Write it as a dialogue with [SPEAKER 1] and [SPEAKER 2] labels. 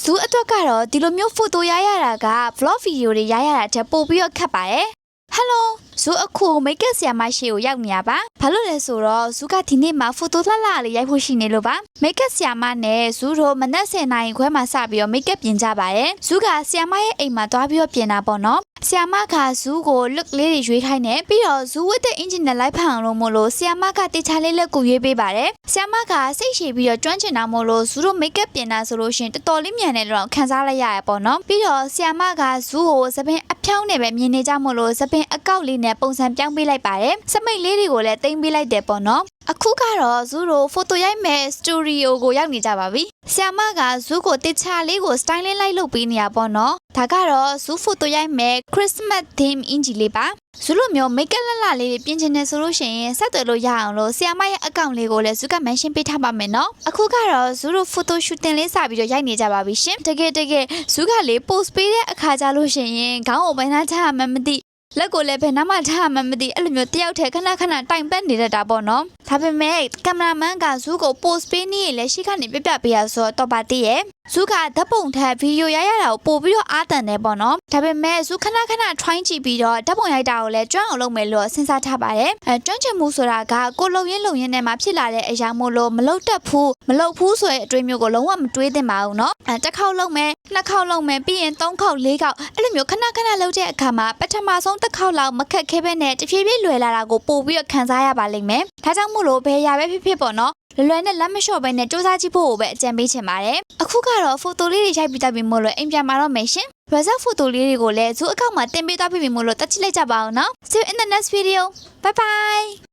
[SPEAKER 1] ဇူးအတွက်ကတော့ဒီလိုမျိုးဖိုတိုရရတာက vlog video တွေရရတာတက်ပို့ပြီးတော့ခတ်ပါတယ်ဟယ်လိုဇူးအခုမိတ်ကပ်ဆရာမရှိကိုရောက်နေရပါဘာလို့လဲဆိုတော့ဇူးကဒီနေ့မှာဖိုတိုလှလှလေးရိုက်ဖို့ရှိနေလို့ပါမိတ်ကပ်ဆရာမနဲ့ဇူးတို့မနက်10:00နာရီခွဲမှာစပြီးတော့မိတ်ကပ်ပြင်ကြပါတယ်ဇူးကဆရာမရဲ့အိမ်မှာသွားပြီးတော့ပြင်တာပေါ့နော်ဆရာမကဇူးကို look လေးတွေရွေးခိုင်းတယ်ပြီးတော့ဇူးဝတ်တဲ့အင်ဂျင်နဲ့လိုက်ဖန်အောင်လို့မို့လို့ဆရာမကတေချာလေးလက်ကိုရွေးပေးပါတယ်ဆရာမကစိတ်ရှည်ပြီးတော့ကျွမ်းကျင်တာမို့လို့ဇူးတို့မိတ်ကပ်ပြင်တာဆိုလို့ရှင်တော်တော်လေးမြန်တယ်လို့ခန်းစားလိုက်ရရပေါ့နော်ပြီးတော့ဆရာမကဇူးကိုသပင်အဖြောင်းနဲ့ပဲမြင်နေကြမို့လို့သပင်အကောက်လေးနဲ့ပုံစံပြောင်းပေးလိုက်ပါတယ်စမိတ်လေးတွေကိုလည်းတင်ပေးလိုက်တယ်ပေါ့နော်အခုကတော့ဇူးတို့ဖိုတိုရိုက်မဲ့စတူဒီယိုကိုရောက်နေကြပါပြီဆရာမကဇူးကိုတေချာလေးကိုစတိုင်လေးလိုက်လုပ်ပေးနေရပေါ့နော်ဒါကတော့ဇူးဖိုတိုရိုက်မဲ့ Christmas theme အင်ဂျီလေးပါဇူးလိုမျိုးမိတ်ကပ်လှလှလေးတွေပြင်ချင်တယ်ဆိုလို့ရှိရင်ဆက်သွယ်လို့ရအောင်လို့ဆရာမရဲ့အကောင့်လေးကိုလည်းဇူးက mention ပေးထားပါမယ်နော်အခုကတော့ဇူးတို့ photo shooting လေးစပြီးတော့ရိုက်နေကြပါပြီရှင်တကယ်ဇူးကလေး post ပေးတဲ့အခါကြလို့ရှိရင်ခေါင်းကိုဘယ်နှချရမှမသိလက်ကိုလည်းဘယ်နှမထားမှမသိအဲ့လိုမျိုးတယောက်တည်းခဏတိုင်ပတ်နေတတ်တာပေါ့နော်ဒါပေမဲ့ကင်မရာမန်ကဇူးကို post ပေးနေရလဲရှိကနေပြပြပေးရဆိုတော့ပါတည်းရဲ့ဇူးကဓာတ်ပုံထက်ဗီဒီယိုရိုက်ရတာကိုပို့ပြီးတော့အားတန်တယ်ပေါ့နော်ဒါပေမဲ့ဇူးခဏ try ကြည့်ပြီးတော့ဓာတ်ပုံရိုက်တာကိုလည်းကျွမ်းအောင်လုပ်မယ်လို့စဉ်းစားထားပါတယ်ကျွမ်းချင်မှုဆိုတာကကိုလုံရင်းနဲ့မှဖြစ်လာတဲ့အရာမို့လို့မလုပ်တတ်ဘူးမလုပ်ဘူးဆိုတဲ့အတွေ့အမျိုးကိုလုံးဝမတွေးသင့်ပါဘူးနော်တစ်ခေါက်လုပ်မယ်နှစ်ခေါက်လုပ်မယ်ပြီးရင်3ခေါက်4ခေါက်အဲ့လိုမျိုးခဏလုပ်တဲ့အခါမှာပထမဆုံးတစ်ခေါက်လောက်မခက်ခဲပဲနဲ့တဖြည်းဖြည်းလွယ်လာတာကိုပို့ပြီးတော့ခံစားရပါလိမ့်မယ်ဒါကြောင့်မို့လို့ဘယ်ရာပဲဖြစ်ပေါ့နော်လွယ်နဲ့လက်မလျှော့ပဲနဲ့စူးစမ်းကြည့်ဖို့ပဲအကြံပေးချင်ပါတယ်အခုကတော့ဖိုတိုလေးတွေရိုက်ပြီးတတ်ပြီးမို့လို့အိမ်ပြန်มาတော့မယ်ရှင် result ဖိုတိုလေးတွေကိုလည်းဇူးအကောင့်မှာတင်ပေးသွားပြီမို့လို့တက်ကြည့်လိုက်ကြပါဦးနော် See you in the next video bye bye